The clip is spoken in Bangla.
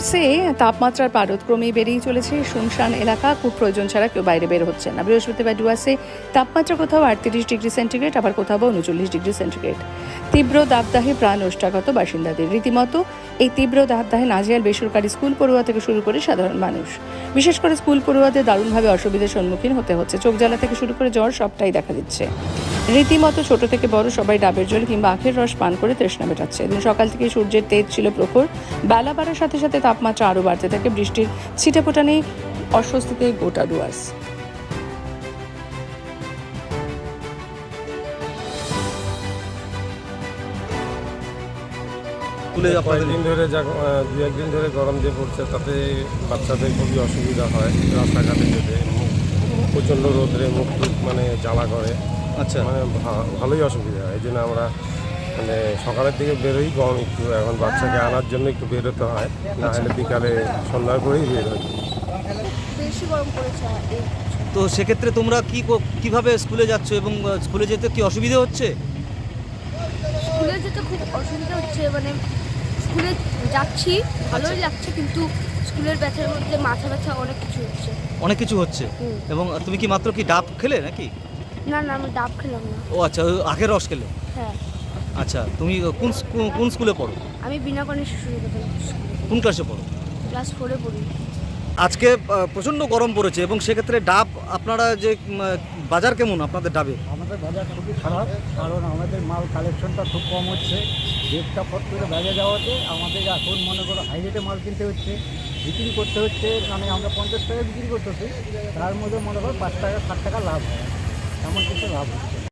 ডুয়ার্সে তাপমাত্রার পারদ ক্রমেই বেড়েই চলেছে। শুনশান এলাকা, খুব প্রয়োজন ছাড়া কেউ বাইরে বের হচ্ছে না। বৃহস্পতিবার ডুয়ার্সে তাপমাত্রা কোথাও 38 ডিগ্রি সেন্টিগ্রেড, আবার কোথাও 39 ডিগ্রি সেন্টিগ্রেড। তীব্র দাবদাহে প্রাণ ওষ্ঠাগত বাসিন্দাদের। রীতিমতো এই তীব্র দাবদাহে নাজেহাল বেসরকারি স্কুল পড়ুয়া থেকে শুরু করে সাধারণ মানুষ। বিশেষ করে স্কুল পড়ুয়াদের দারুণভাবে অসুবিধার সম্মুখীন হতে হচ্ছে। চোখ জ্বালা থেকে শুরু করে জ্বর সবটাই দেখা দিচ্ছে। রীতিমতো ছোট থেকে বড় সবাই ডাবের জল কিংবা আখের রস পান করে তৃষ্ণা মেটাচ্ছে। এদিন সকাল থেকে সূর্যের তেজ ছিল প্রখর। বেলা বাড়ার সাথে সাথে তাপমাত্রা আরও বাড়তে থাকে। বৃষ্টির ছিটেফোঁটা নেই, অস্বস্তিতে গোটা ডুয়ার্স। কয়েকদিন ধরে দু একদিন ধরে গরম যে পড়ছে, তাতে বাচ্চাদের খুবই অসুবিধা হয় রাস্তাঘাটে যেতে। প্রচণ্ড রোদ্রে মুখ টুক জ্বালা করে। আচ্ছা, ভালোই অসুবিধা হয়। এই জন্য আমরা সকালের দিকে বেরোই কম একটু। এখন বাচ্চাকে আনার জন্য একটু বেরোতে হয়, না হলে বিকালে সন্ধ্যার পরেই বের হয়। বেশি গরম পড়েছে। তো সেক্ষেত্রে তোমরা কিভাবে স্কুলে যাচ্ছ এবং স্কুলে যেতে কি অসুবিধা হচ্ছে? স্কুলে যেতে খুব অসুবিধা হচ্ছে, স্কুলে যাচ্ছি ভালোই লাগছে, কিন্তু স্কুলের ব্যথার মধ্যে মাথা ব্যথা অনেক কিছু হচ্ছে। এবং তুমি কি মাত্র কি ডাব খেলে নাকি? না, আমি ডাব খেলাম না। ও আচ্ছা, আখের রস খেলে। হ্যাঁ। আচ্ছা, তুমি কোন স্কুলে পড়ো? আমি বিনাপানি শিশু নিকেতন কোন ক্লাসে পড়ো? ক্লাস 4-এ পড়ি। আজকে প্রচণ্ড গরম পড়েছে এবং সেক্ষেত্রে ডাব আপনারা যে বাজার কেমন আপনাদের ডাবে? আমাদের বাজার খুবই খারাপ, কারণ আমাদের মাল কালেকশনটা খুব কম হচ্ছে। রেটটা ফট করে বেড়ে যাওয়াতে আমাদের এখন মনে করো হাই রেটে মাল কিনতে হচ্ছে, বিক্রি করতে হচ্ছে। আমরা 50 টাকা বিক্রি করতেছি, তার মধ্যে মনে করো 5 টাকা 7 টাকা লাভ হয়, এমন কিছু লাভ হচ্ছে।